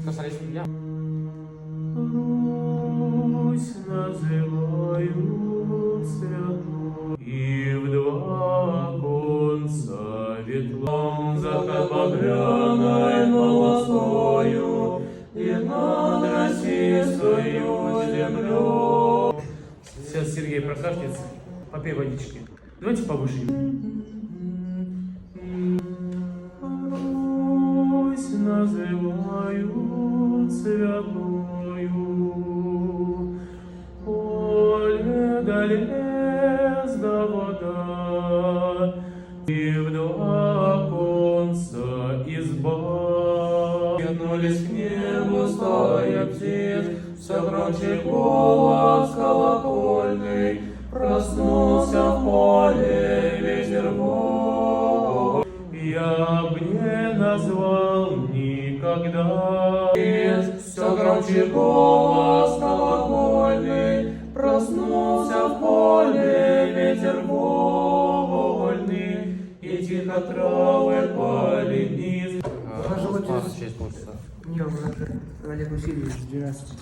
косарись меня. Русь называют святой, и в два конца ветлом заход багряной полосою, и над российскою землей. Сейчас Сергей прокашляется, попей водички. Давайте повыше. Русь называют святою, поле да лес да вода, и в два конца изба. Вернулись к небу стая птиц, все громче голос колокольный, проснулся в поле ветер вой. Я б не назвал никогда. Все громче голос колокольный, проснулся в поле ветер вольный, и тихо травы пали вниз. Спас 6 полчаса. Не, Олег Васильевич, 12.